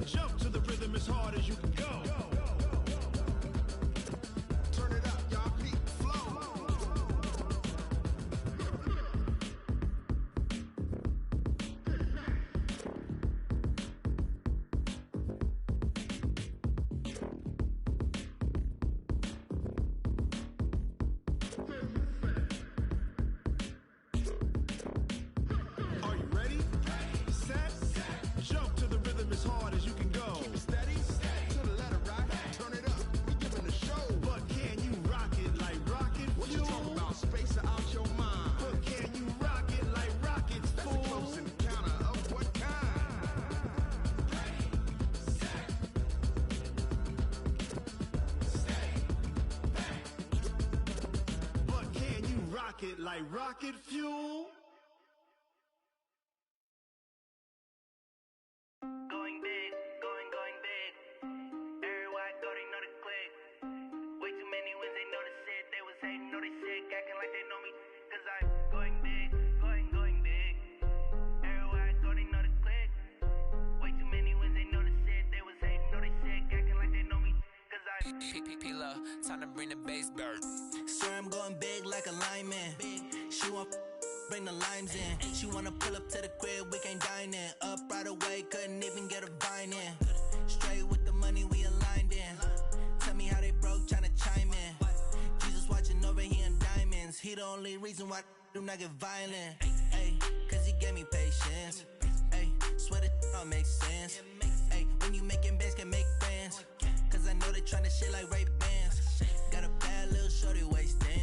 Jump to the rhythm as hard as you can go. Turn it up, y'all. Beat flow. Are you ready? Set. Jump to the rhythm as hard as you can go. Keep it steady. To the letter, right? Turn it up. We giving the show. But can you rock it like rocket fuel? What you talking about? Space out your mind. But can you rock it like rockets, fool? That's a close encounter of what kind? Ready, set, stay, bang. But can you rock it like rocket fuel? Going big, going big. Everywhere I go, they know the click. Way too many wins, they know the shit. They was hating, know they sick, acting like they know me. Cause I'm going big, going big. Everywhere I go, they know the click. Way too many wins, they know the shit. They was hating, know they sick, acting like they know me. Cause I'm P-P-P-Love, time to bring the bass bird. Swear I'm going big like a lineman. She want bring the limes in. She wanna pull up to the crib, we can't dine in. Up right away, couldn't even get a vine in. Straight with the money we aligned in. Tell me how they broke, tryna chime in. Jesus watching over here in diamonds. He the only reason why I do not get violent. Ay, cause he gave me patience. Ay, swear that don't make sense. Ay, when you making bands, can make friends. Cause I know they tryna shit like Ray-Bans. Got a bad little shorty wasting.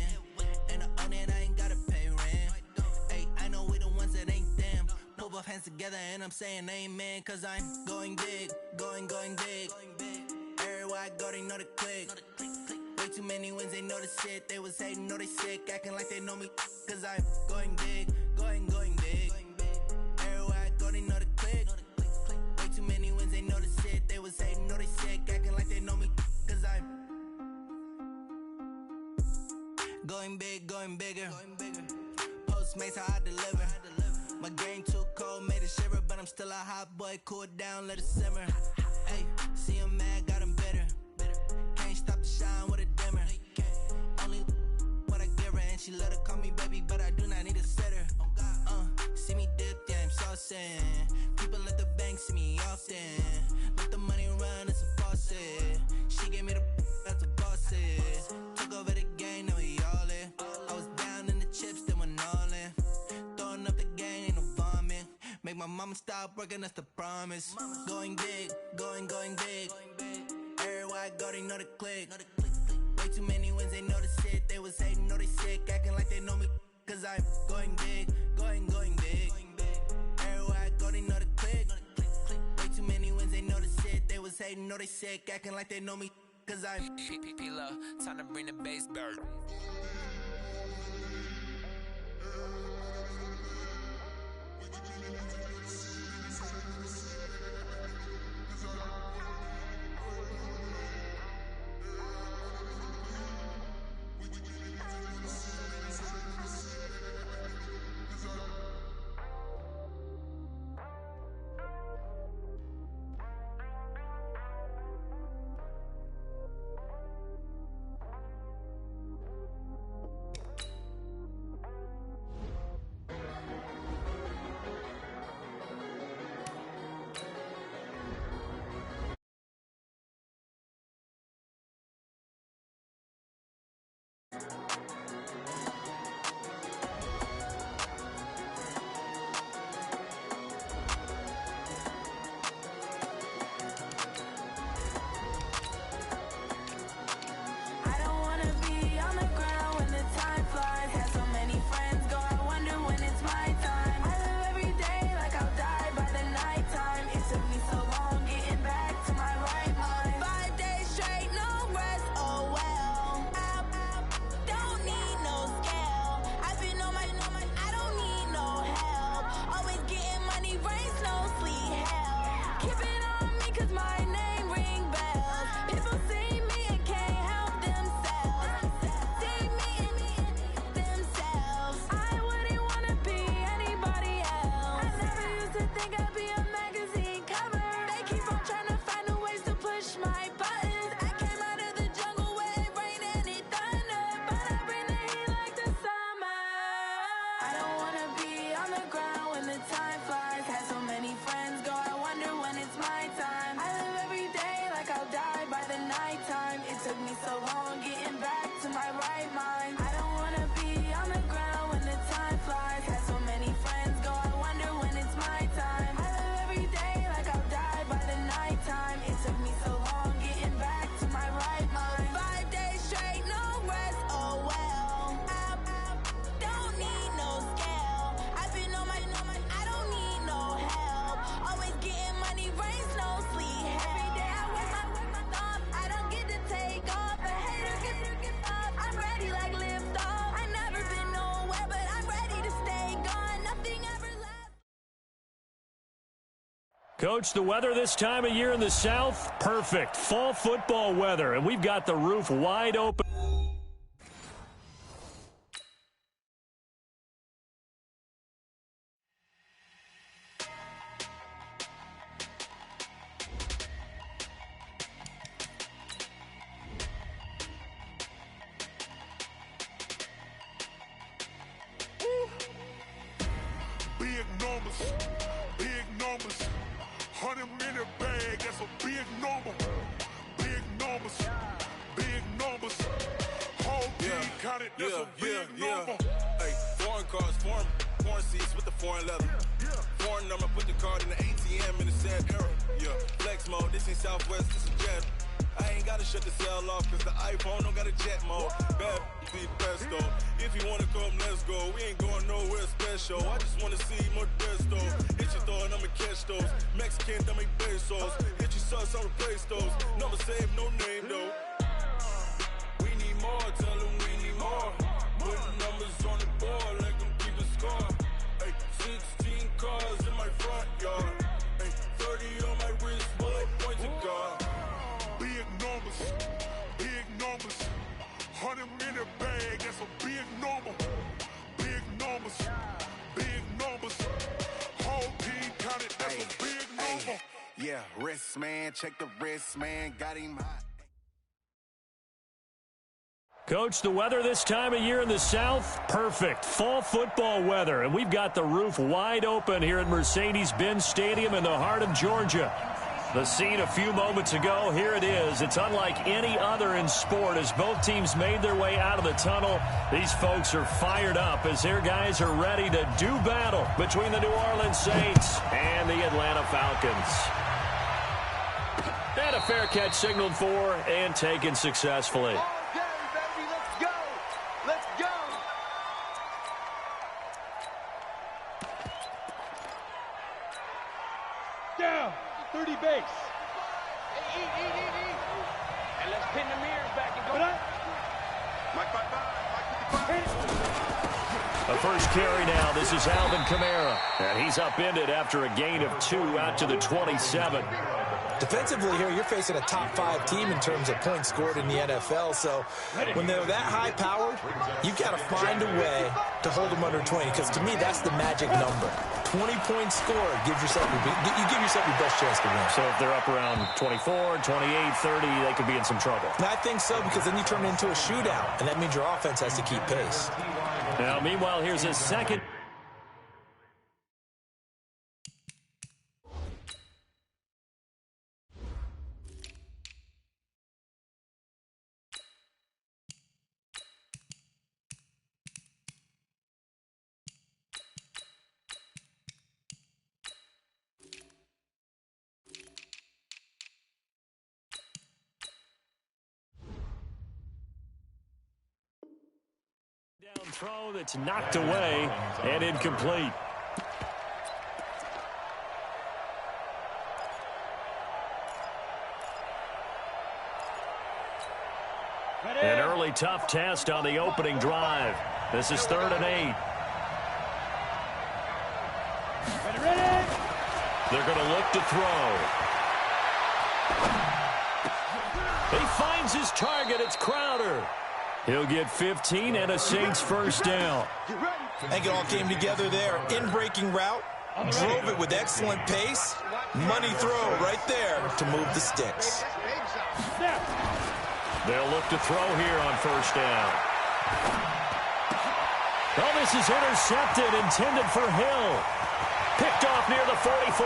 And I own it, I ain't gotta pay rent. Ay, I know we the ones that ain't them. Pull both hands together and I'm saying amen. Cause I'm going big, going big. Everywhere I go, they know the click. Way too many wins, they know the shit. They was hating, know they sick, acting like they know me. Cause I'm going big, going big. Everywhere I go, they know the click. Way too many wins, they know the shit. They was hating, know they sick, acting like they know me. Cause I'm going big, going bigger. Postmates how I deliver. My game too cold, made it shiver, but I'm still a hot boy. Cool it down, let it simmer. Hey, see him mad, got him bitter. Can't stop the shine with a dimmer. Only what I give her, and she let her call me baby, but I do not need a sitter. See me dip, yeah, I'm saucing. People at the bank see me often. Let the money run, it's a faucet. She gave me the that's a boss it. Took over the game, now we all in. I was down in the chips, then went all in. Throwing up the game, ain't no vomit. Make my mama stop working, that's the promise. Going big, going big. Everywhere I go, they know the click. Way too many wins, they know the shit. They was hating, know they sick, acting like they know me. Cause I'm going big, going big. Everywhere I go, they know the click. Way too many wins, they know the shit. They was hating, know they sick, acting like they know me. Cause I'm P-P-P-Love, time to bring the bass bird. think I'd be a magazine cover. They keep on trying to Coach, the weather this time of year in the South, perfect. Fall football weather, and we've got the roof wide open. Big numbers, 100-minute bag, that's a big number. Big numbers, whole team counted, that's a big number. Hey, foreign cars, foreign seats with the foreign leather. Foreign number, put the card in the ATM in the sad era. Yeah, flex mode, this ain't Southwest, this is Jet. I ain't gotta shut the cell off, cause the iPhone don't got a jet mode. Bad be the best though. If you wanna come, let's go. We ain't going nowhere special. I just wanna see more Modesto. Hit your throw and I'ma catch those. Mexican, dummy pesos. Hit your sauce, I'll replace those. Number save, no name though. We need more, tell them we need more. Putting numbers on the board like I'm keeping score. Hey, 16 cars in my front yard. Hey, 30 on my wrist, bullet point to God. Big numbers, 100-minute bag, that's a big number. Big numbers, whole team counted, that's a big number. Yeah, wrist man, check the wrist man, got him hot. Coach, the weather this time of year in the South, perfect. Fall football weather, and we've got the roof wide open here at Mercedes-Benz Stadium in the heart of Georgia. The scene a few moments ago, here it is. It's unlike any other in sport as both teams made their way out of the tunnel. These folks are fired up as their guys are ready to do battle between the New Orleans Saints and the Atlanta Falcons. And a fair catch signaled for and taken successfully. Down, 30 base. Eat. And let's pin the mirrors back and go. Mike 55. A first carry now. This is Alvin Kamara. And he's upended after a gain of 2 out to the 27. Defensively here, you're facing a top-5 team in terms of points scored in the NFL. So when they're that high-powered, you've got to find a way to hold them under 20. Because to me, that's the magic number. 20 points scored, you give yourself your best chance to win. So if they're up around 24, 28, 30, they could be in some trouble. And I think so, because then you turn it into a shootout, and that means your offense has to keep pace. Now, meanwhile, here's a second. Down throw that's knocked away and incomplete. An early tough test on the opening drive. This is 3rd and 8. They're going to look to throw. He finds his target. It's Crowder. He'll get 15 and a Saints first down. I think it all came together there. In-breaking route, drove it with excellent pace. Money throw right there to move the sticks. They'll look to throw here on first down. Oh, this is intercepted, intended for Hill. Picked off near the 44.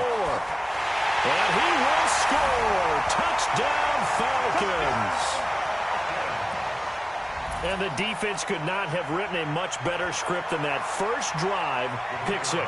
And he will score. Touchdown, Falcons. And the defense could not have written a much better script than that first drive, pick 6.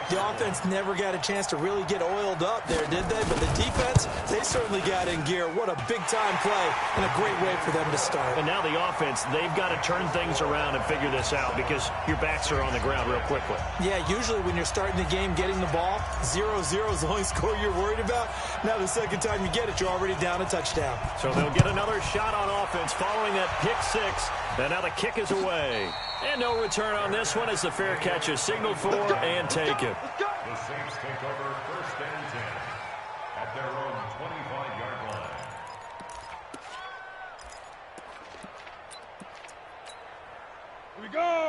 The offense never got a chance to really get oiled up there, did they? But the defense, they certainly got in gear. What a big-time play and a great way for them to start. And now the offense, they've got to turn things around and figure this out because your backs are on the ground real quickly. Yeah, usually when you're starting the game, getting the ball, 0-0 is the only score you're worried about. Now the second time you get it, you're already down a touchdown. So they'll get another shot on offense following that pick 6. And now the kick is away. And no return on this one as the fair catch is signaled for and taken. The Saints take over 1st and 10 at their own 25-yard line.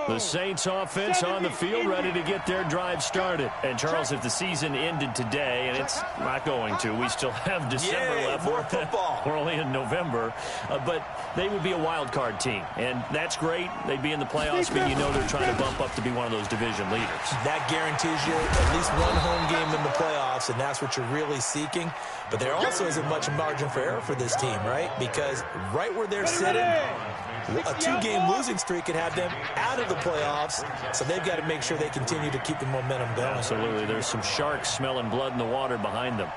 The Saints offense on the field, ready to get their drive started. And, Charles, if the season ended today, and it's not going to, we still have December left. More football. We're only in November. But they would be a wild card team. And that's great. They'd be in the playoffs, but you know they're trying to bump up to be one of those division leaders. That guarantees you at least one home game in the playoffs, and that's what you're really seeking. But there also isn't much margin for error for this team, right? Because right where they're sitting, a 2-game losing streak could have them out of the playoffs, so they've got to make sure they continue to keep the momentum going. Absolutely. There's some sharks smelling blood in the water behind them.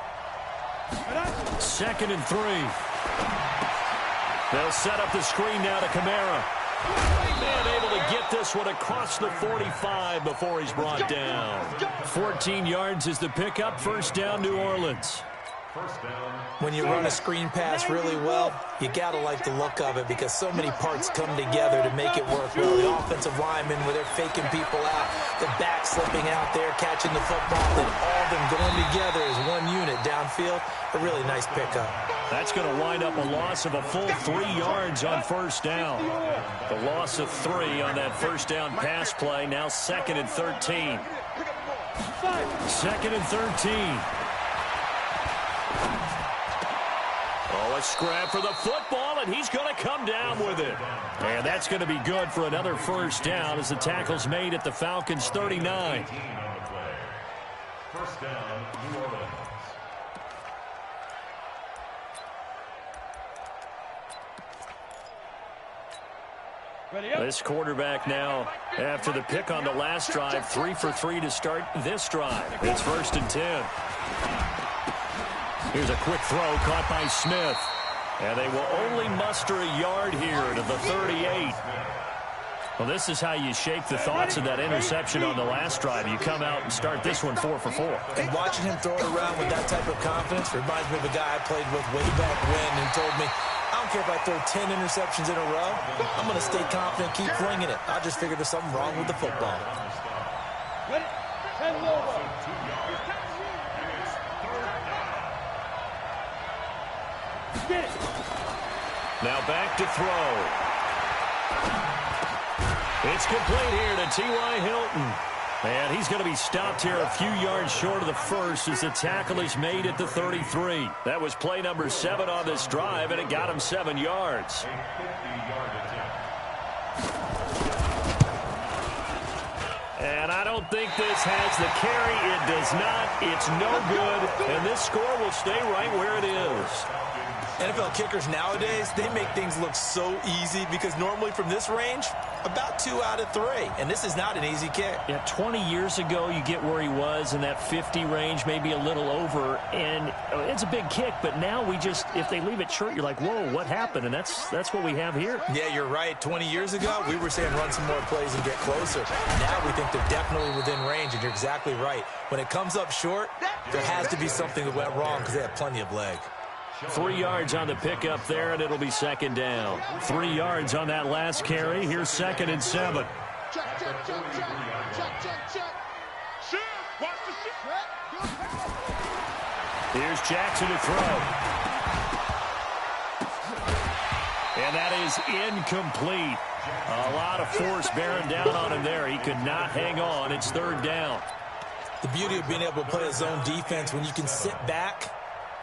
2nd and 3. They'll set up the screen now to Kamara. And able to get this one across the 45 before he's brought down. 14 yards is the pickup. 1st down, New Orleans. When you run a screen pass really well, you got to like the look of it because so many parts come together to make it work well. The offensive linemen, where they're faking people out, the back slipping out there, catching the football, and all of them going together as one unit downfield. A really nice pickup. That's going to wind up a loss of a full 3 yards on 1st down. The loss of 3 on that 1st down pass play. Now 2nd and 13. 2nd and 13. Oh, a scrap for the football, and he's going to come down with it. And that's going to be good for another 1st down as the tackle's made at the Falcons' 39. 1st down, New Orleans. This quarterback now, after the pick on the last drive, 3 for 3 to start this drive. It's 1st and 10. Here's a quick throw caught by Smith. And they will only muster a yard here to the 38. Well, this is how you shake the thoughts of that interception on the last drive. You come out and start this one 4 for 4. And watching him throw it around with that type of confidence reminds me of a guy I played with way back when who told me, I don't care if I throw 10 interceptions in a row. I'm going to stay confident, keep flinging it. I just figured there's something wrong with the football. Now back to throw. It's complete here to T.Y. Hilton. And he's going to be stopped here a few yards short of the first as the tackle is made at the 33. That was play number 7 on this drive, and it got him 7 yards. And I don't think this has the carry. It does not. It's no good. And this score will stay right where it is. NFL kickers nowadays, they make things look so easy because normally from this range, about 2 out of 3. And this is not an easy kick. Yeah, 20 years ago, you get where he was in that 50 range, maybe a little over. And it's a big kick, but now we just, if they leave it short, you're like, whoa, what happened? And that's what we have here. Yeah, you're right. 20 years ago, we were saying run some more plays and get closer. Now we think they're definitely within range, and you're exactly right. When it comes up short, there has to be something that went wrong because they have plenty of leg. 3 yards on the pickup there, and it'll be 2nd down. 3 yards on that last carry. Here's 2nd and 7. Here's Jackson to throw. And that is incomplete. A lot of force bearing down on him there. He could not hang on. It's 3rd down. The beauty of being able to play a zone defense when you can sit back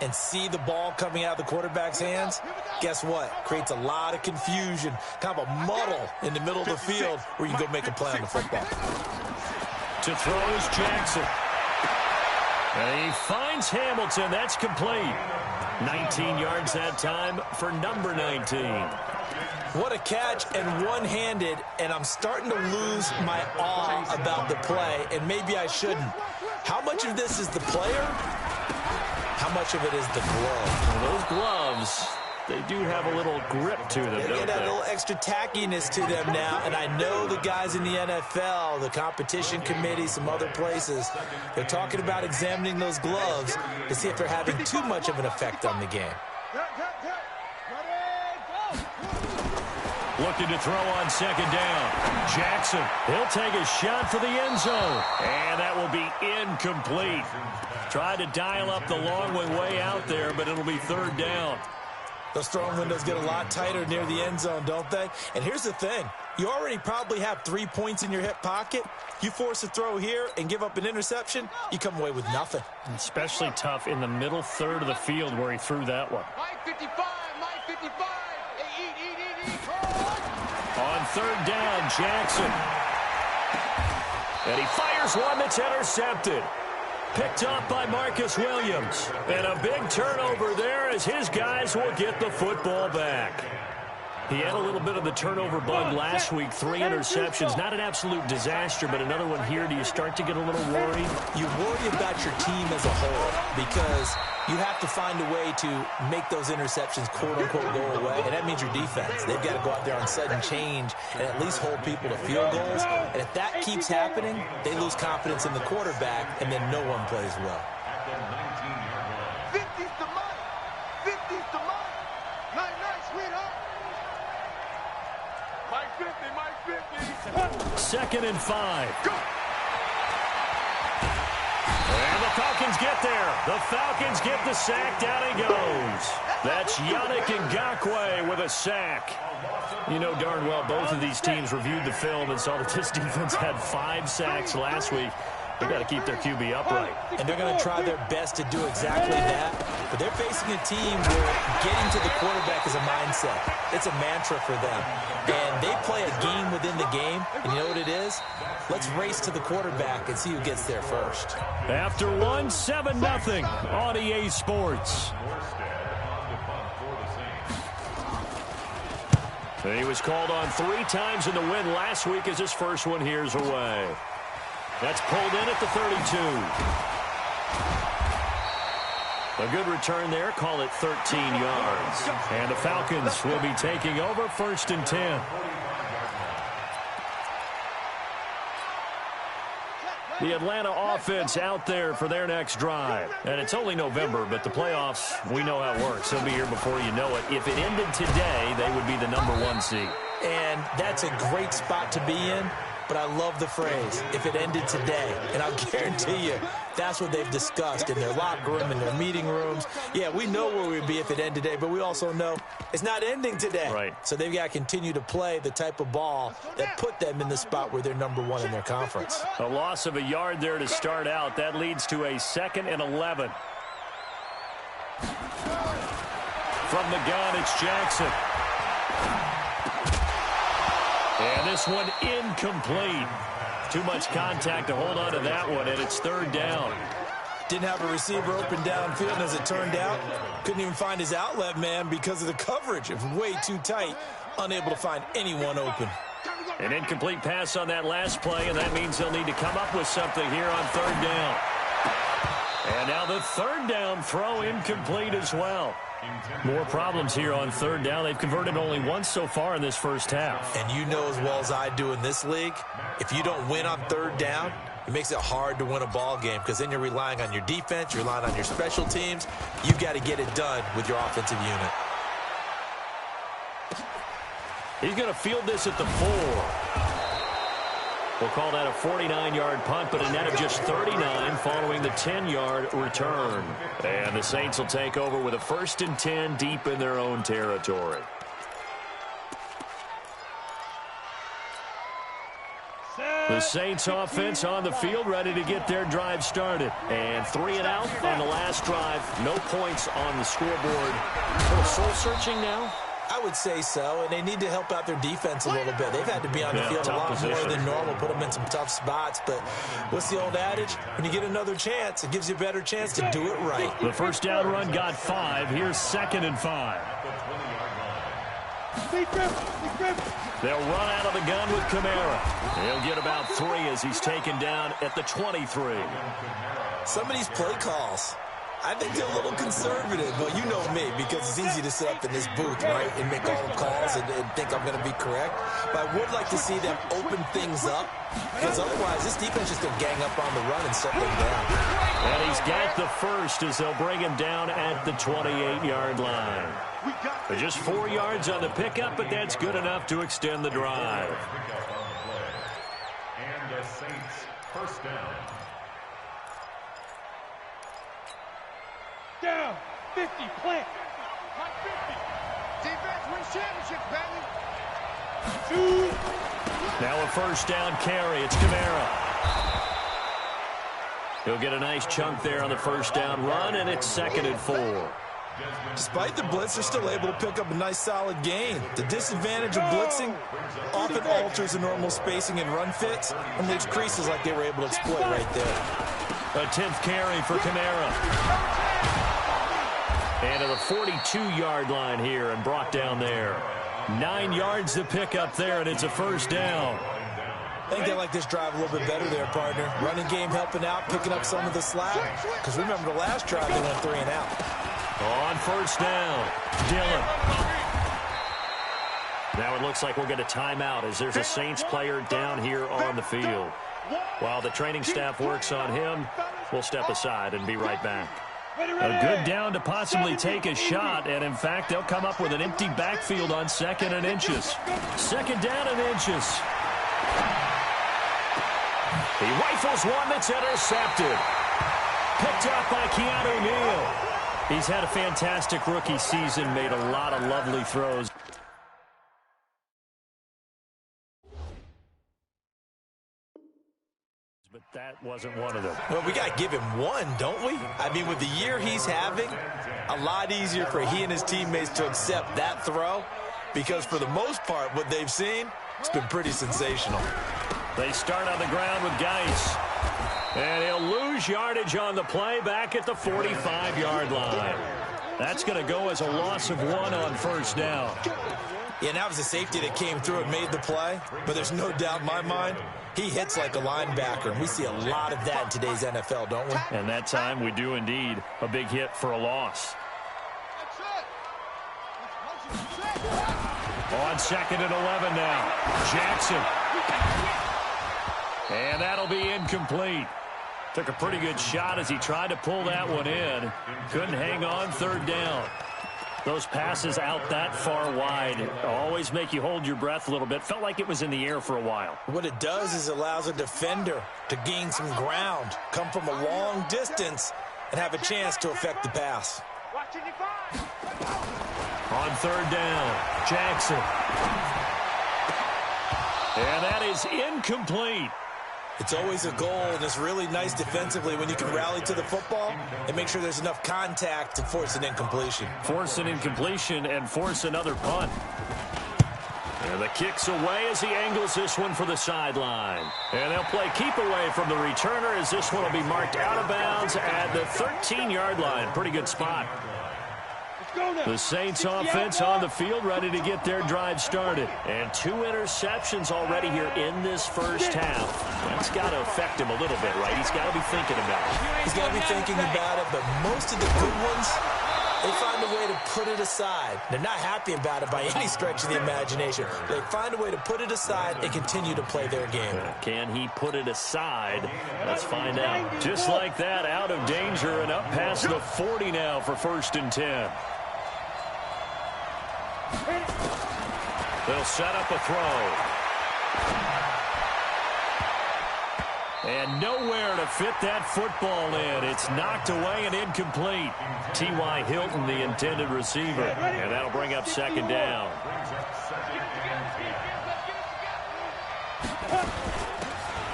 and see the ball coming out of the quarterback's hands, guess what? Creates a lot of confusion, kind of a muddle in the middle of the field where you can go make a play on the football. To throw is Jackson. And he finds Hamilton. That's complete. 19 yards that time for number 19. What a catch, and one-handed, and I'm starting to lose my awe about the play, and maybe I shouldn't. How much of this is the player? How much of it is the glove? Well, those gloves, they do have a little grip to them, They don't get a they? little extra tackiness to them now, and I know the guys in the NFL, the competition committee, some other places, they're talking about examining those gloves to see if they're having too much of an effect on the game. looking to throw on second down. Jackson, he'll take a shot for the end zone. And that will be incomplete. Tried to dial up the long way out there, but it'll be third down. Those throwing windows get a lot tighter near the end zone, don't they? And here's the thing. You already probably have 3 points in your hip pocket. You force a throw here and give up an interception, you come away with nothing. Especially tough in the middle third of the field where he threw that one. Mike 55, Mike 55. Hey, eat. On third down, Jackson. And he fires one that's intercepted. Picked off by Marcus Williams. And a big turnover there as his guys will get the football back. He had a little bit of the turnover bug last week. 3 interceptions. Not an absolute disaster, but another one here. Do you start to get a little worried? You worry about your team as a whole because you have to find a way to make those interceptions, quote-unquote, go away. And that means your defense. They've got to go out there on sudden change and at least hold people to field goals. And if that keeps happening, they lose confidence in the quarterback, and then no one plays well. 50's the Mike. 50's the Mike. Night, sweetheart. Mike 50. 2nd and 5. And the Falcons get there. The Falcons get the sack. Down he goes. That's Yannick Ngakoue with a sack. You know darn well both of these teams reviewed the film and saw that this defense had 5 sacks last week. They've got to keep their QB upright. And they're going to try their best to do exactly that. But they're facing a team where getting to the quarterback is a mindset. It's a mantra for them. And they play a game within the game. And you know what it is? Let's race to the quarterback and see who gets there first. After 1, 7-0 on EA Sports. He was called on 3 times in the win last week as his first one here's away. That's pulled in at the 32. A good return there. Call it 13 yards. And the Falcons will be taking over 1st and 10. The Atlanta offense out there for their next drive. And it's only November, but the playoffs, we know how it works. They'll be here before you know it. If it ended today, they would be the #1 seed. And that's a great spot to be in. But I love the phrase, if it ended today. And I'll guarantee you, that's what they've discussed in their locker room, in their meeting rooms. Yeah, we know where we'd be if it ended today, but we also know it's not ending today. Right. So they've got to continue to play the type of ball that put them in the spot where they're #1 in their conference. A loss of a yard there to start out. That leads to a 2nd and 11. From the gun, it's Jackson. And this one incomplete. Too much contact to hold on to that one, and it's 3rd down. Didn't have a receiver open downfield, and as it turned out, couldn't even find his outlet man because of the coverage. It was way too tight, unable to find anyone open. An incomplete pass on that last play, and that means they'll need to come up with something here on 3rd down. And now the 3rd down throw incomplete as well. More problems here on 3rd down. They've converted only once so far in this first half. And you know as well as I do in this league, if you don't win on 3rd down, it makes it hard to win a ball game because then you're relying on your defense, you're relying on your special teams. You've got to get it done with your offensive unit. He's going to field this at the 4. We'll call that a 49-yard punt, but a net of just 39 following the 10-yard return. And the Saints will take over with a 1st and 10 deep in their own territory. The Saints offense on the field, ready to get their drive started. And 3 and out on the last drive. No points on the scoreboard. A little soul-searching now? I would say so, and they need to help out their defense a little bit. They've had to be on the field a lot more than normal, put them in some tough spots. But what's the old adage? When you get another chance, it gives you a better chance to do it right. The 1st down run got 5. Here's 2nd and 5. They'll run out of the gun with Kamara. He'll get about 3 as he's taken down at the 23. Some of these play calls, I think they're a little conservative. Well, you know me, because it's easy to sit up in this booth, right, and make all the calls and think I'm going to be correct. But I would like to see them open things up, because otherwise this defense just going to gang up on the run and shut them down. And he's got the first as they'll bring him down at the 28-yard line. Just 4 yards on the pickup, but that's good enough to extend the drive. And the Saints first down. Down. 50. Plant. Hot 50. Defense wins championship, baby. Now a first down carry. It's Kamara. He'll get a nice chunk there on the first down run, and it's 2nd and 4. Despite the blitz, they're still able to pick up a nice solid gain. The disadvantage of blitzing often alters the normal spacing and run fits and leaves creases like they were able to exploit right there. A 10th carry for Kamara. And to the 42-yard line here and brought down there. 9 yards to pick up there, and it's a first down. I think they like this drive a little bit better there, partner. Running game helping out, picking up some of the slack. Because remember, the last drive they went 3 and out. On first down, Dillon. Now it looks like we'll get a timeout as there's a Saints player down here on the field. While the training staff works on him, we'll step aside and be right back. A good down to possibly take a shot, and in fact, they'll come up with an empty backfield on 2nd and inches. 2nd down and inches. He rifles one that's intercepted. Picked up by Keanu Neal. He's had a fantastic rookie season, made a lot of lovely throws. But that wasn't one of them. Well, we got to give him one, don't we? I mean, with the year he's having, a lot easier for he and his teammates to accept that throw, because for the most part, what they've seen, it's been pretty sensational. They start on the ground with Geis. And he'll lose yardage on the play back at the 45-yard line. That's going to go as a loss of 1 on first down. Yeah, and that was a safety that came through and made the play. But there's no doubt in my mind, he hits like a linebacker. And we see a lot of that in today's NFL, don't we? And that time we do indeed a big hit for a loss. On 2nd and 11 now. Jackson. And that'll be incomplete. Took a pretty good shot as he tried to pull that one in. Couldn't hang on 3rd down. Those passes out that far wide always make you hold your breath a little bit. Felt like it was in the air for a while. What it does is it allows a defender to gain some ground, come from a long distance, and have a chance to affect the pass. On 3rd down, Jackson. And that is incomplete. It's always a goal, and it's really nice defensively when you can rally to the football and make sure there's enough contact to force an incompletion. Force an incompletion and force another punt. And the kick's away as he angles this one for the sideline. And they'll play keep away from the returner as this one will be marked out of bounds at the 13-yard line. Pretty good spot. The Saints offense on the field ready to get their drive started. And 2 interceptions already here in this first half. That's got to affect him a little bit, right? He's got to be thinking about it. He's got to be thinking about it, but most of the good ones, they find a way to put it aside. They're not happy about it by any stretch of the imagination. They find a way to put it aside and continue to play their game. Can he put it aside? Let's find out. Just like that, out of danger and up past the 40 now for 1st and 10. They'll set up a throw. And nowhere to fit that football in. It's knocked away and incomplete. T.Y. Hilton, the intended receiver. And that'll bring up 2nd down.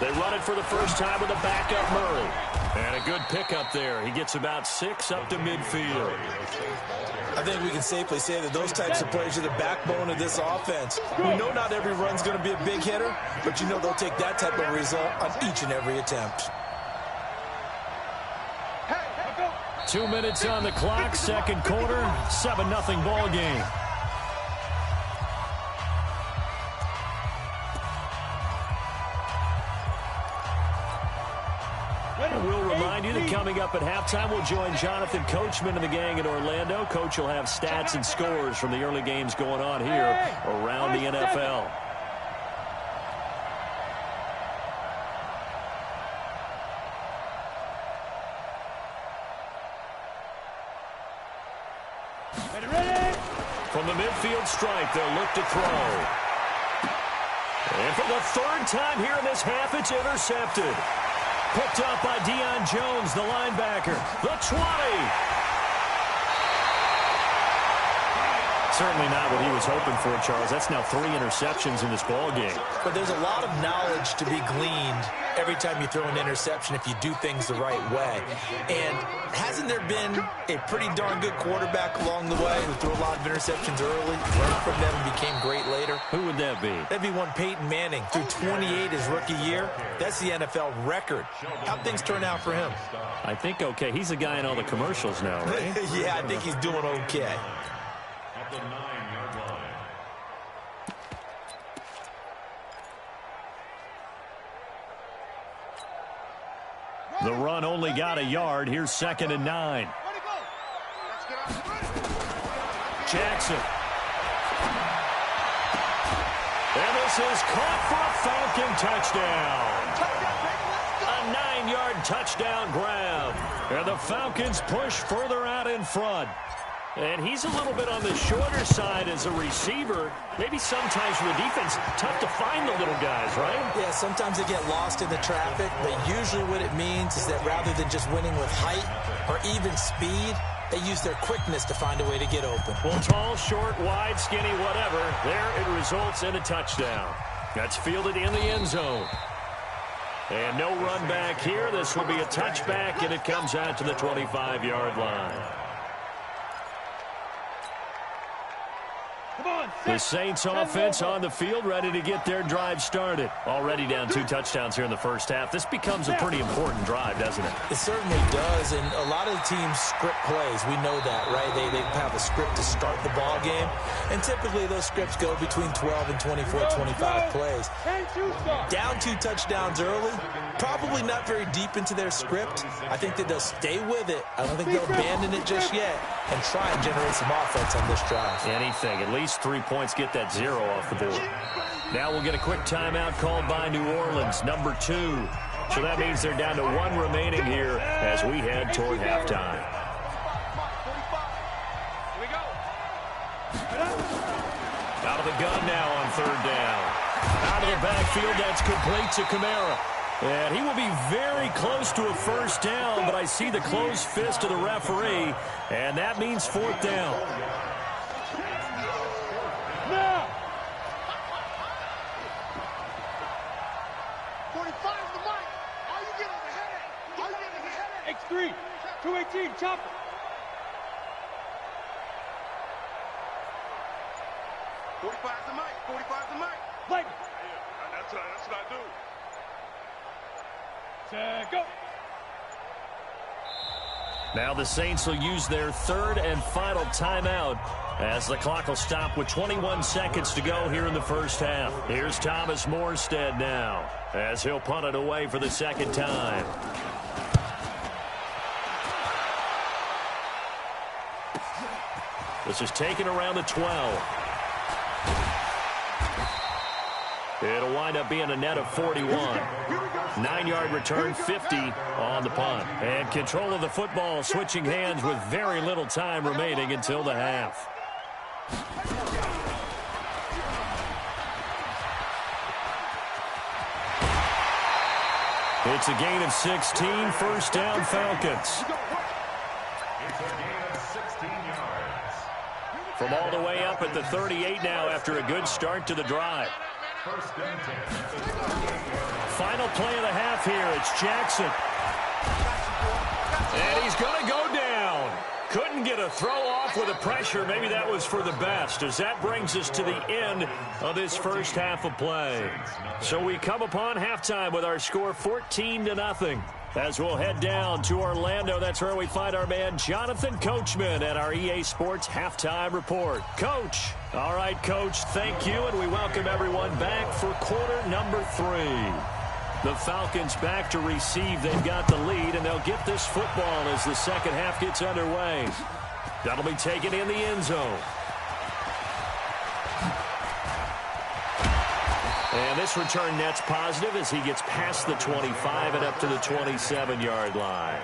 They run it for the first time with a backup Murray. And a good pickup there. He gets about 6 up to midfield. I think we can safely say that those types of plays are the backbone of this offense. We know not every run's going to be a big hitter, but you know they'll take that type of result on each and every attempt. 2 minutes on the clock, 2nd quarter, 7-0 ball game. And we'll remind you that coming Coming up at halftime, we'll join Jonathan Coachman and the gang in Orlando. Coach will have stats and scores from the early games going on here around the NFL. From the midfield stripe, they'll look to throw. And for the third time here in this half, it's intercepted. Picked up by Deion Jones, the linebacker. The 20. Certainly not what he was hoping for, Charles. That's now 3 interceptions in this ball game. But there's a lot of knowledge to be gleaned every time you throw an interception if you do things the right way. And hasn't there been a pretty darn good quarterback along the way who threw a lot of interceptions early, learned from them, and became great later? Who would that be? That'd be one Peyton Manning. Threw 28 his rookie year. That's the NFL record. How'd things turn out for him? I think okay. He's the guy in all the commercials now, right? Yeah, I think he's doing okay. At the 9-yard line. The run only got a yard. Here's 2nd and 9. Jackson. And this is caught for a Falcon touchdown. A 9-yard touchdown grab. And the Falcons push further out in front. And he's a little bit on the shorter side as a receiver. Maybe sometimes for the defense, tough to find the little guys, right? Yeah, sometimes they get lost in the traffic, but usually what it means is that rather than just winning with height or even speed, they use their quickness to find a way to get open. Well, tall, short, wide, skinny, whatever, there it results in a touchdown. That's fielded in the end zone. And no run back here. This will be a touchback, and it comes out to the 25-yard line. The Saints offense on the field, ready to get their drive started. Already down 2 touchdowns here in the first half. This becomes a pretty important drive, doesn't it? It certainly does, and a lot of the teams script plays. We know that, right? They have a script to start the ball game, and typically those scripts go between 12 and 24, 25 plays. Down 2 touchdowns early, probably not very deep into their script. I think that they'll stay with it. I don't think they'll abandon it just yet and try and generate some offense on this drive. Anything, at least 3 points, get that 0 off the board. Now we'll get a quick timeout called by New Orleans, number 2. So that means they're down to 1 remaining here as we head toward halftime. Out of the gun now on 3rd down. Out of the backfield, that's complete to Kamara. And he will be very close to a first down, but I see the closed fist of the referee, and that means 4th down. Now! 45 the mic. All you get is a headache. All you get is a headache. X3, 218, chopper. The mic. 45 the mic. Play. That's what I do. Set, go. Now the Saints will use their 3rd and final timeout as the clock will stop with 21 seconds to go here in the first half. Here's Thomas Morstead now as he'll punt it away for the 2nd time. This is taken around the 12. It'll wind up being a net of 41. 9-yard return, 50 on the punt. And control of the football switching hands with very little time remaining until the half. It's a gain of 16, 1st down Falcons. It's a gain of 16 yards. From all the way up at the 38 now after a good start to the drive. 1st and 10. Final play of the half here. It's Jackson. And he's going to go down. Couldn't get a throw off with the pressure. Maybe that was for the best, as that brings us to the end of this first half of play. So we come upon halftime with our score 14-0. As we'll head down to Orlando, that's where we find our man Jonathan Coachman at our EA Sports Halftime Report. Coach. All right, Coach, thank you, and we welcome everyone back for quarter number 3. The Falcons back to receive. They've got the lead, and they'll get this football as the second half gets underway. That'll be taken in the end zone. And this return net's positive as he gets past the 25 and up to the 27-yard line.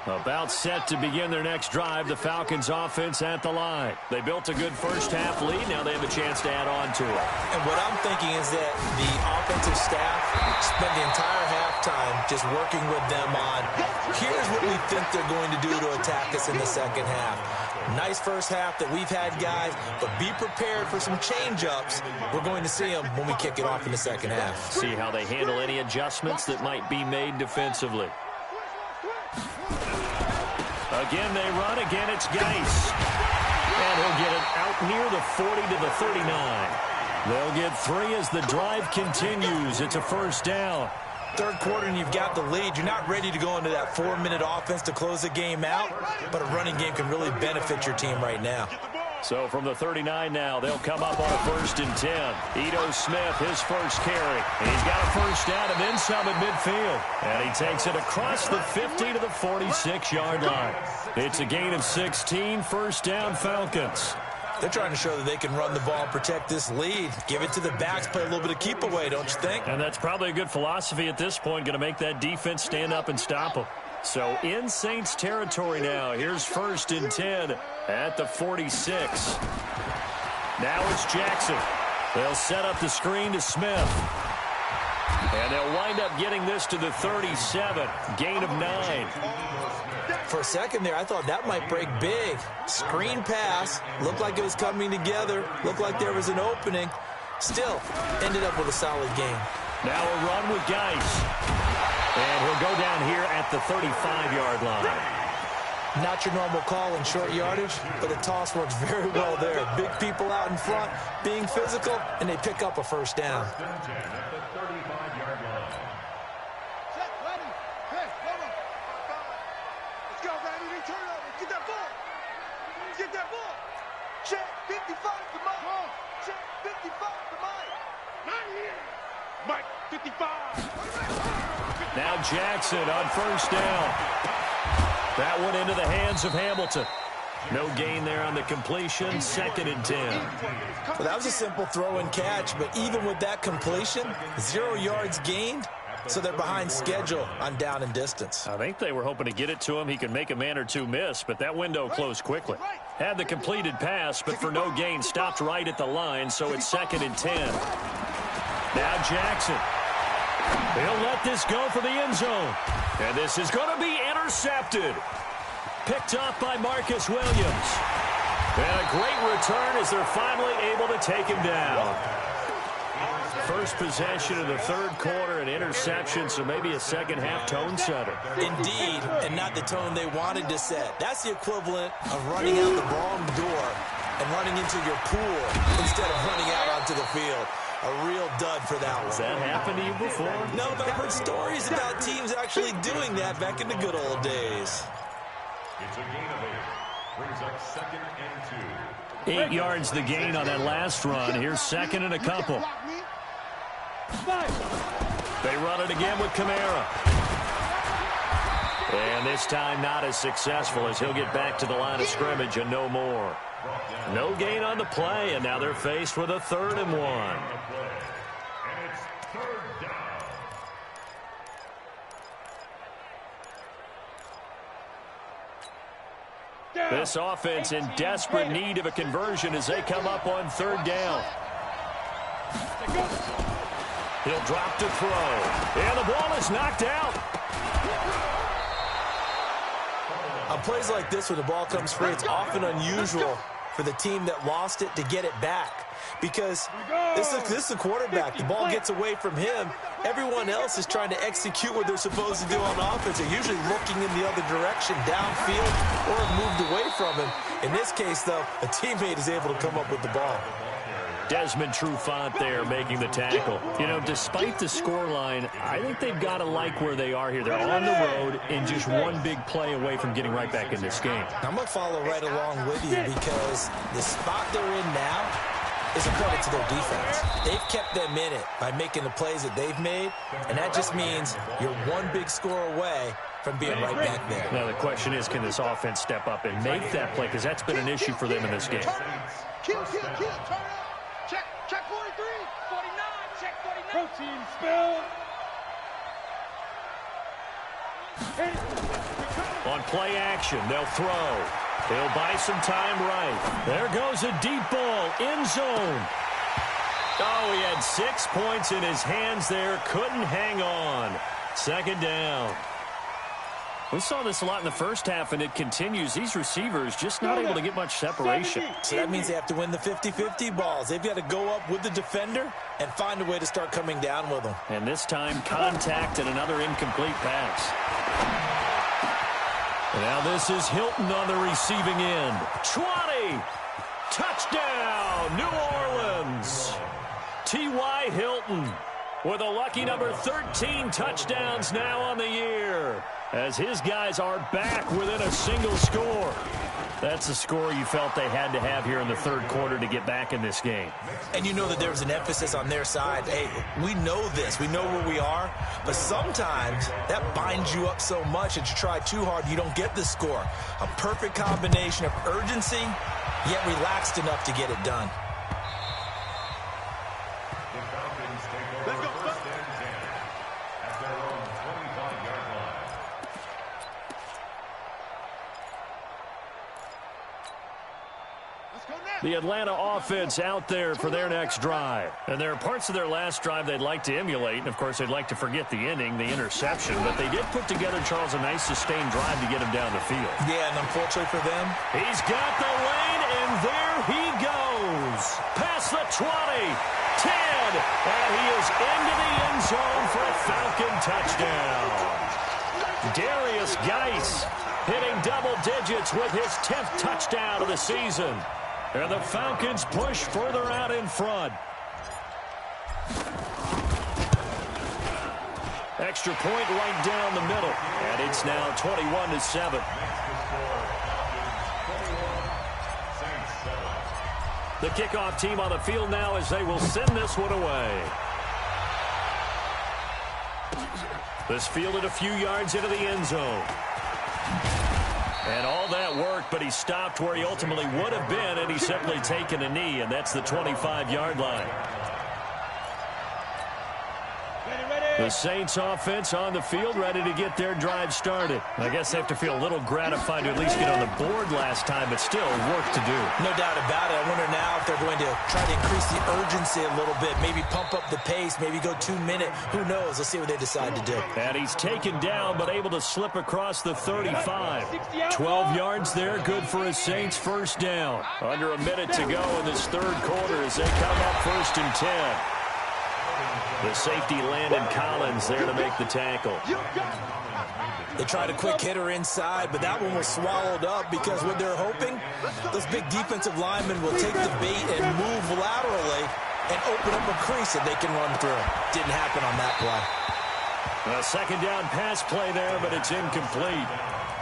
About set to begin their next drive, the Falcons offense at the line. They built a good first half lead. Now they have a chance to add on to it. And what I'm thinking is that the offensive staff spent the entire halftime just working with them on, here's what we think they're going to do to attack us in the second half. Nice first half that we've had, guys, but be prepared for some change-ups. We're going to see them when we kick it off in the second half. See how they handle any adjustments that might be made defensively. Again, they run. Again, it's Geis. And he'll get it out near the 40 to the 39. They'll get 3 as the drive continues. It's a first down. Third quarter and you've got the lead. You're not ready to go into that 4-minute offense to close the game out, but a running game can really benefit your team right now. So from the 39 now, they'll come up on a 1st and 10. Ito Smith, his first carry. And he's got a first down and then some at midfield. And he takes it across the 50 to the 46-yard line. It's a gain of 16, first down Falcons. They're trying to show that they can run the ball and protect this lead. Give it to the backs, play a little bit of keep away, don't you think? And that's probably a good philosophy at this point, going to make that defense stand up and stop them. So in Saints territory now. Here's 1st and 10 at the 46. Now it's Jackson. They'll set up the screen to Smith. And they'll wind up getting this to the 37. Gain of 9. For a second there, I thought that might break big. Screen pass. Looked like it was coming together. Looked like there was an opening. Still, ended up with a solid game. Now a run with Geis. And he'll go down here at the 35-yard line. Not your normal call in short yardage, but the toss works very well there. Big people out in front, being physical, and they pick up a first down. Now Jackson on first down. That one into the hands of Hamilton. No gain there on the completion. 2nd and 10. Well, that was a simple throw and catch, but even with that completion, 0 yards gained, so they're behind schedule on down and distance. I think they were hoping to get it to him. He could make a man or two miss, but that window closed quickly. Had the completed pass, but for no gain, stopped right at the line, so it's 2nd and 10. Now Jackson. He'll let this go for the end zone. And this is going to be intercepted. Picked off by Marcus Williams. And a great return as they're finally able to take him down. First possession of the third quarter, an interception, so maybe a second half tone setter. Indeed, and not the tone they wanted to set. That's the equivalent of running out the wrong door and running into your pool instead of running out onto the field. A real dud for that one. Has that happened to you before? No, but I've heard stories about teams actually doing that back in the good old days. It's a gain of 8. Brings up 2nd and 2. 8 yards the gain on that last run. Here's 2nd and a couple. They run it again with Kamara. And this time not as successful as he'll get back to the line of scrimmage and no more. No gain on the play, and now they're faced with a 3rd and 1. And it's 3rd down. This offense in desperate need of a conversion as they come up on 3rd down. He'll drop to throw. And the ball is knocked out. On plays like this, when the ball comes free, it's often unusual for the team that lost it to get it back. Because this is the quarterback. The ball gets away from him. Everyone else is trying to execute what they're supposed to do on offense. They're usually looking in the other direction, downfield, or have moved away from him. In this case, though, a teammate is able to come up with the ball. Desmond Trufant there making the tackle. You know, despite the scoreline, I think they've got to like where they are here. They're on the road and just one big play away from getting right back in this game. I'm going to follow right along with you because the spot they're in now, is a credit to their defense. They've kept them in it by making the plays that they've made, and that just means you're one big score away from being right back there. Now the question is, can this offense step up and make that play? Because that's been an issue for them in this game. Kill, turn up. Check 43. 49, check 49. Protein spill. On play action, they'll throw. He'll buy some time right. There goes a deep ball, end zone. Oh, he had 6 points in his hands there. Couldn't hang on. Second down. We saw this a lot in the first half, and it continues. These receivers just not able to get much separation. So that means they have to win the 50-50 balls. They've got to go up with the defender and find a way to start coming down with them. And this time, contact and another incomplete pass. And now this is Hilton on the receiving end. 20! Touchdown, New Orleans! T.Y. Hilton with a lucky number 13 touchdowns now on the year, as his guys are back within a single score. That's the score you felt they had to have here in the third quarter to get back in this game. And you know that there was an emphasis on their side. Hey, we know this. We know where we are. But sometimes that binds you up so much that you try too hard, you don't get the score. A perfect combination of urgency, yet relaxed enough to get it done. The Atlanta offense out there for their next drive. And there are parts of their last drive they'd like to emulate. And, of course, they'd like to forget the inning, the interception. But they did put together, Charles, a nice sustained drive to get him down the field. Yeah, and unfortunately for them, he's got the lane, and there he goes. Past the 20, 10, and he is into the end zone for a Falcon touchdown. Darius Geis hitting double digits with his 10th touchdown of the season. And the Falcons push further out in front. Extra point right down the middle. And it's now 21-7. The kickoff team on the field now as they will send this one away. This fielded a few yards into the end zone. And all that worked, but he stopped where he ultimately would have been, and he's simply taken a knee, and that's the 25-yard line. The Saints offense on the field, ready to get their drive started. I guess they have to feel a little gratified to at least get on the board last time, but still work to do. No doubt about it. I wonder now if they're going to try to increase the urgency a little bit, maybe pump up the pace, maybe go 2 minute. Who knows? Let's see what they decide to do. And he's taken down, but able to slip across the 35. 12 yards there, good for a Saints first down. Under a minute to go in this third quarter as they come up 1st and 10. The safety, Landon Collins, there to make the tackle. They tried a quick hitter inside, but that one was swallowed up because what they're hoping, those big defensive linemen will take the bait and move laterally and open up a crease that they can run through. Didn't happen on that play. A second down pass play there, but it's incomplete.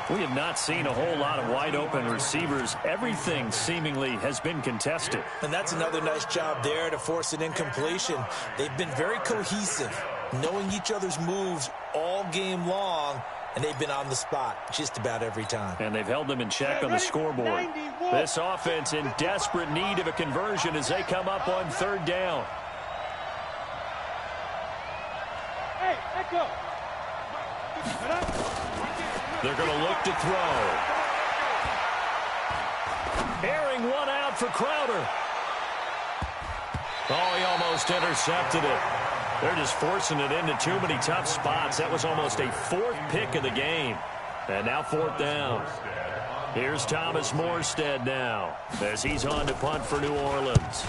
We have not seen a whole lot of wide-open receivers. Everything seemingly has been contested. And that's another nice job there to force an incompletion. They've been very cohesive, knowing each other's moves all game long, and they've been on the spot just about every time. And they've held them in check on the scoreboard. This offense in desperate need of a conversion as they come up on 3rd down. Hey, echo. They're going to look to throw. Airing one out for Crowder. Oh, he almost intercepted it. They're just forcing it into too many tough spots. That was almost a 4th pick of the game. And now 4th down. Here's Thomas Morstead now as he's on to punt for New Orleans.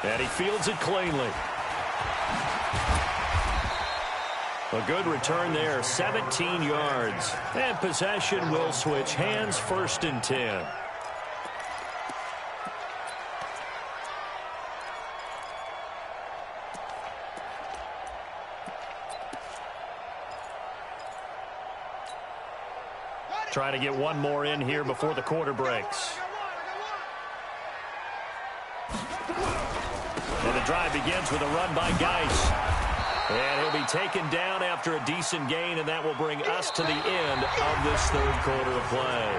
And he fields it cleanly. A good return there, 17 yards. And possession will switch hands, 1st and 10. Try to get one more in here before the quarter breaks. And the drive begins with a run by Geis. And he'll be taken down after a decent gain, and that will bring us to the end of this third quarter of play.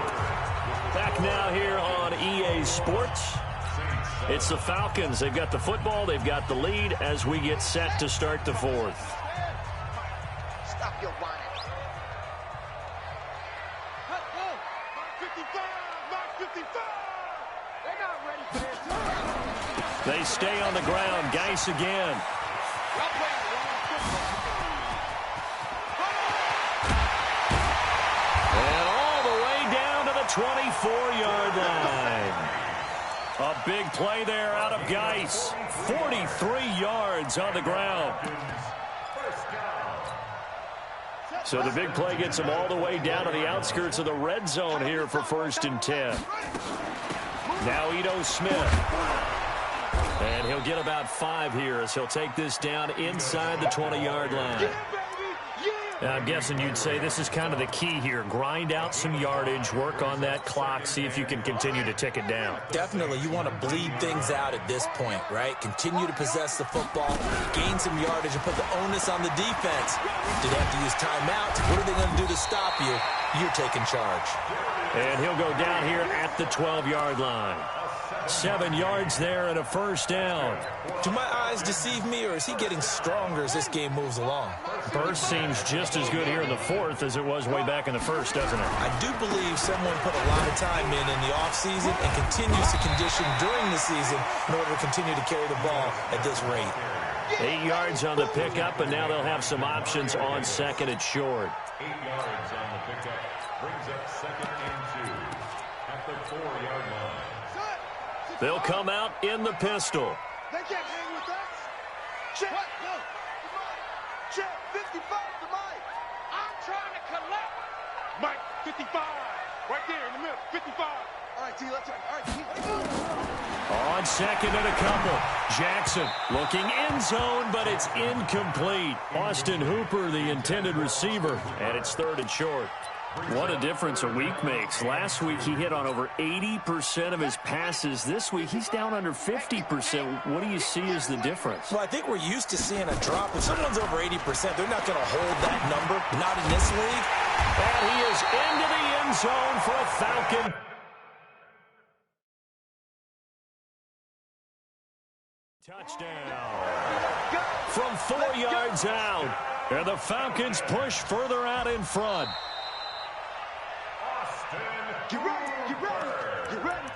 Back now here on EA Sports. It's the Falcons. They've got the football. They've got the lead as we get set to start the fourth. Stop your whining. They're not ready for this. They stay on the ground. Geis again. And all the way down to the 24-yard line. A big play there out of Geis. 43 yards on the ground. So the big play gets him all the way down to the outskirts of the red zone here for 1st and 10. Now Ito Smith. And he'll get about 5 here as he'll take this down inside the 20-yard line. I'm guessing you'd say this is kind of the key here. Grind out some yardage, work on that clock, see if you can continue to tick it down. Definitely. You want to bleed things out at this point, right? Continue to possess the football, gain some yardage, and put the onus on the defense. Do they have to use timeouts? What are they going to do to stop you? You're taking charge. And he'll go down here at the 12-yard line. 7 yards there and a 1st down. Do my eyes deceive me, or is he getting stronger as this game moves along? Burst seems just as good here in the 4th as it was way back in the 1st, doesn't it? I do believe someone put a lot of time in the offseason and continues to condition during the season in order to continue to carry the ball at this rate. 8 yards on the pickup, and now they'll have some options on 2nd and short. 8 yards on the pickup brings up 2nd and 2 at the 4-yard line. They'll come out in the pistol. They can't hang with us. Check. What? No. Check. 55 to Mike. I'm trying to collect. Mike, 55. Right there in the middle. 55. All right, T, let's try. All right, T, let's go. On 2nd and a couple. Jackson looking end zone, but it's incomplete. Austin Hooper, the intended receiver, and it's 3rd and short. What a difference a week makes. Last week he hit on over 80% of his passes. This week he's down under 50%. What do you see as the difference? Well, I think we're used to seeing a drop. If someone's over 80%, they're not going to hold that number. Not in this league. And he is into the end zone for a Falcon. Touchdown. From 4 yards out. And the Falcons push further out in front. Get ready. Get ready. Get ready.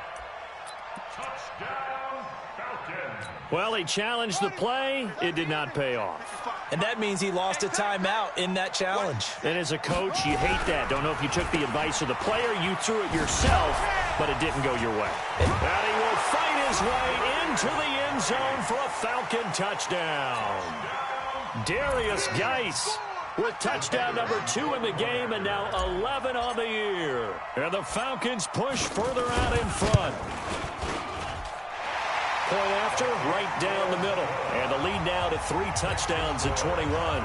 Touchdown, Falcons. Well, he challenged the play. It did not pay off. And that means he lost a timeout in that challenge. And as a coach, you hate that. Don't know if you took the advice of the player. You threw it yourself, but it didn't go your way. And he will fight his way into the end zone for a Falcon touchdown. Darius Geis with touchdown number 2 in the game, and now 11 on the year. And the Falcons push further out in front. Point after, right down the middle. And the lead now to 3 touchdowns at 21.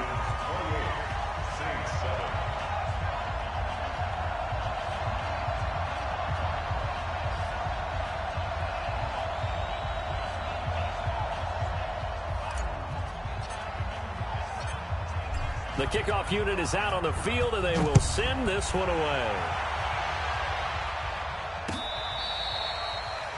The kickoff unit is out on the field, and they will send this one away.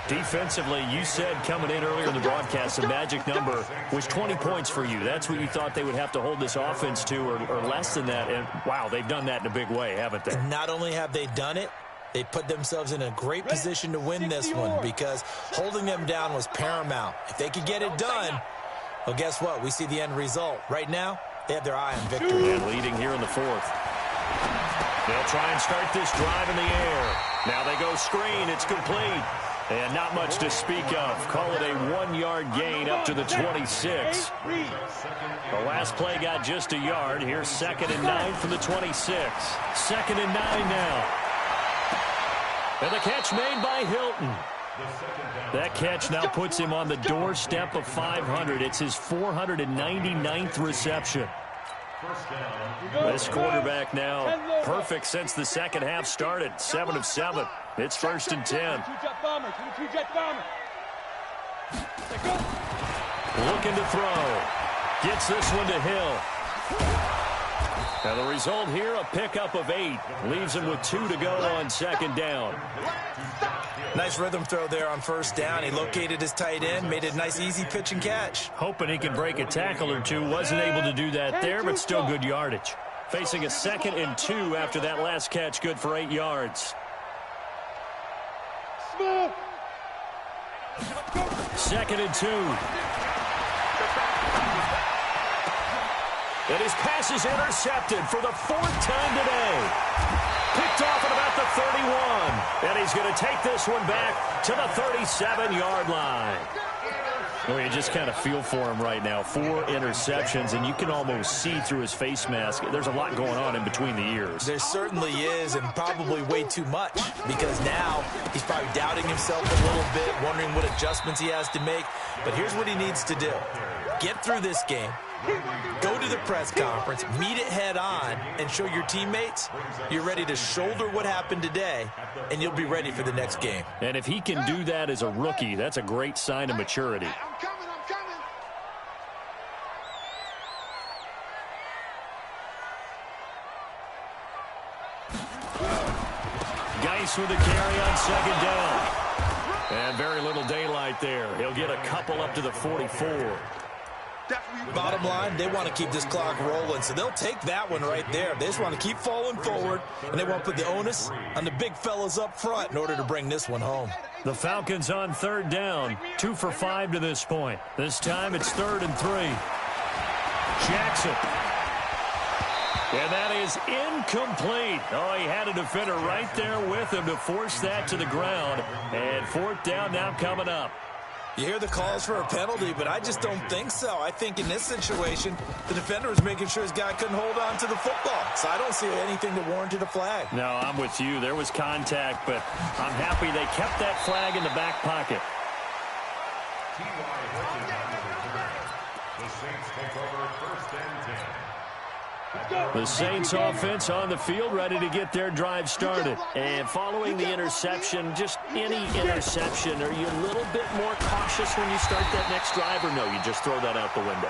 Defensively, you said coming in earlier in the broadcast, the magic number was 20 points for you. That's what you thought they would have to hold this offense to, or less than that. And, wow, they've done that in a big way, haven't they? And not only have they done it, they put themselves in a great position to win this one because holding them down was paramount. If they could get it done, well, guess what? We see the end result. Right now, they have their eye on victory. And leading here in the 4th. They'll try and start this drive in the air. Now they go screen. It's complete. And not much to speak of. Call it a 1-yard gain up to the 26. The last play got just a yard. Here's 2nd and 9 from the 26. 2nd and 9 now. And the catch made by Hilton. That catch now puts him on the doorstep of 500. It's his 499th reception. First down. This quarterback now perfect since the second half started. 7 of 7. It's 1st and 10. Looking to throw. Gets this one to Hill. And the result here, a pickup of 8. Leaves him with 2 to go on 2nd down. Nice rhythm throw there on 1st down. He located his tight end, made it a nice, easy pitch and catch. Hoping he can break a tackle or two. Wasn't able to do that there, but still good yardage. Facing a 2nd and 2 after that last catch, good for 8 yards. 2nd and 2. And his pass is intercepted for the 4th time today. Picked off at about the 31. And he's going to take this one back to the 37-yard line. Well, you just kind of feel for him right now. 4 interceptions, and you can almost see through his face mask. There's a lot going on in between the ears. There certainly is, and probably way too much, because now he's probably doubting himself a little bit, wondering what adjustments he has to make. But here's what he needs to do. Get through this game. Go to the press conference, meet it head on, and show your teammates you're ready to shoulder what happened today, and you'll be ready for the next game. And if he can do that as a rookie, that's a great sign of maturity. I'm coming. Geis with a carry on 2nd down. And very little daylight there. He'll get a couple up to the 44. Bottom line, they want to keep this clock rolling, so they'll take that one right there. They just want to keep falling forward, and they want to put the onus on the big fellas up front in order to bring this one home. The Falcons on 3rd down. 2 for 5 to this point. This time it's 3rd and 3. Jackson. And that is incomplete. Oh, he had a defender right there with him to force that to the ground. And 4th down now coming up. You hear the calls for a penalty, but I just don't think so. I think in this situation, the defender was making sure his guy couldn't hold on to the football. So I don't see anything that warranted a flag. No, I'm with you. There was contact, but I'm happy they kept that flag in the back pocket. The Saints take over 1st and 10. The Saints offense on the field, ready to get their drive started. And following the interception, just any interception, are you a little bit more cautious when you start that next drive, or no, you just throw that out the window?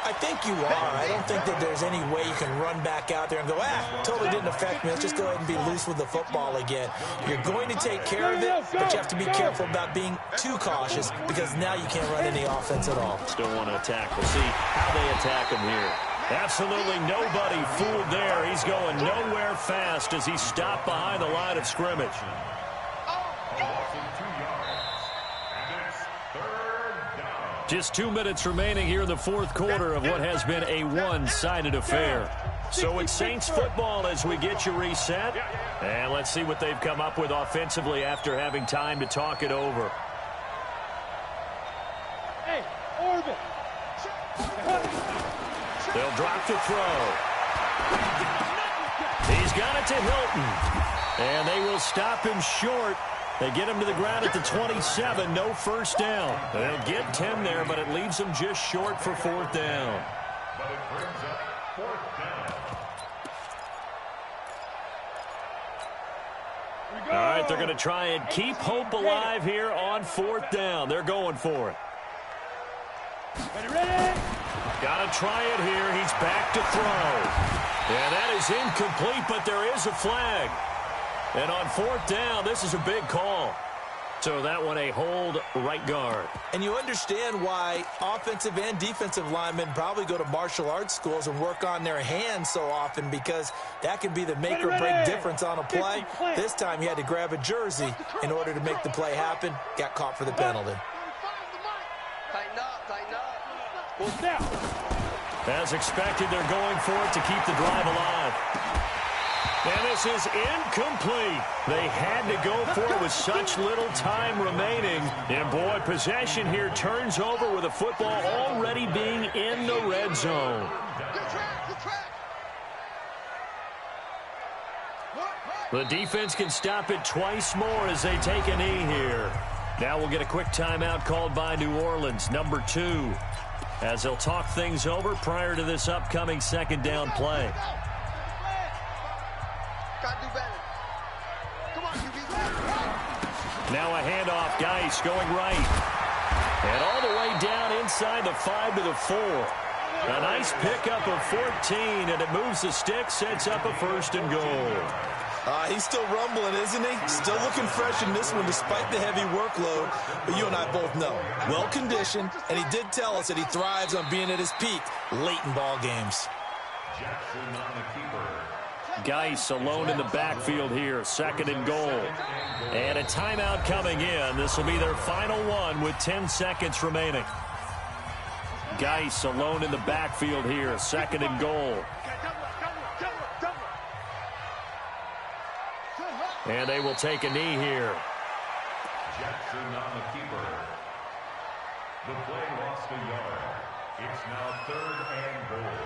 I think you are. I don't think that there's any way you can run back out there and go, totally didn't affect me. Let's just go ahead and be loose with the football again. You're going to take care of it, but you have to be careful about being too cautious, because now you can't run any offense at all. Still want to attack. We'll see how they attack him here. Absolutely nobody fooled there. He's going nowhere fast as he's stopped behind the line of scrimmage. Just 2 minutes remaining here in the 4th quarter of what has been a one-sided affair. So it's Saints football as we get you reset. And let's see what they've come up with offensively after having time to talk it over. Hey, Orbit. They'll drop to throw. He's got it to Hilton. And they will stop him short. They get him to the ground at the 27. No 1st down. They'll get 10 there, but it leaves them just short for 4th down. But it brings up 4th down. All right, they're going to try and keep hope alive here on 4th down. They're going for it. Ready? Got to try it here. He's back to throw. And that is incomplete, but there is a flag. And on 4th down, this is a big call. So that one a hold right guard. And you understand why offensive and defensive linemen probably go to martial arts schools and work on their hands so often, because that can be the make or break difference on a play. This time he had to grab a jersey in order to make the play happen. Got caught for the penalty. Tighten up, tighten up. As expected, they're going for it to keep the drive alive. And this is incomplete. They had to go for it with such little time remaining. And, boy, possession here turns over with the football already being in the red zone. The defense can stop it twice more as they take a knee here. Now we'll get a quick timeout called by New Orleans, number 2. as they'll talk things over prior to this upcoming second down play. Gotta do better. Come on, QB. Now a handoff. Geis going right. And all the way down inside the 5 to the 4. A nice pickup of 14, and it moves the stick, sets up a 1st and goal. He's still rumbling, isn't he? Still looking fresh in this one despite the heavy workload. But you and I both know, well-conditioned, and he did tell us that he thrives on being at his peak late in ball games. Jackson on the keeper. Geis alone in the backfield here, 2nd and goal. And a timeout coming in. This will be their final one with 10 seconds remaining. Geis alone in the backfield here, 2nd and goal. And they will take a knee here. Jackson on the keeper. The play lost a yard. It's now 3rd and goal.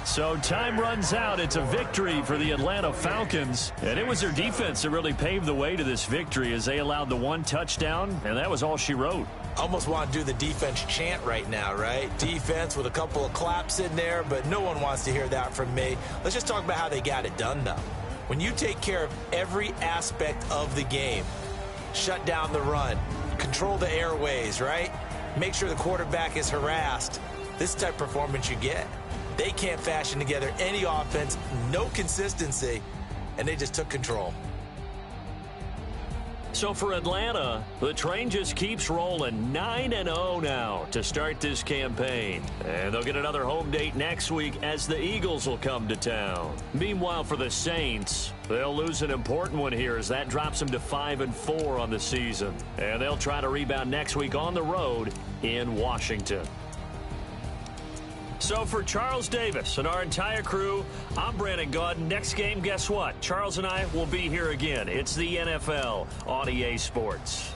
So time runs out. It's a victory for the Atlanta Falcons. And it was their defense that really paved the way to this victory as they allowed the 1 touchdown, and that was all she wrote. Almost want to do the defense chant right now, right? Defense with a couple of claps in there, but no one wants to hear that from me. Let's just talk about how they got it done, though. When you take care of every aspect of the game, shut down the run, control the airways, right? Make sure the quarterback is harassed. This type of performance you get. They can't fashion together any offense, no consistency, and they just took control. So for Atlanta, the train just keeps rolling. 9-0 now to start this campaign. And they'll get another home date next week as the Eagles will come to town. Meanwhile, for the Saints, they'll lose an important one here as that drops them to 5-4 on the season. And they'll try to rebound next week on the road in Washington. So for Charles Davis and our entire crew, I'm Brandon Gaudin. Next game, guess what? Charles and I will be here again. It's the NFL on EA Sports.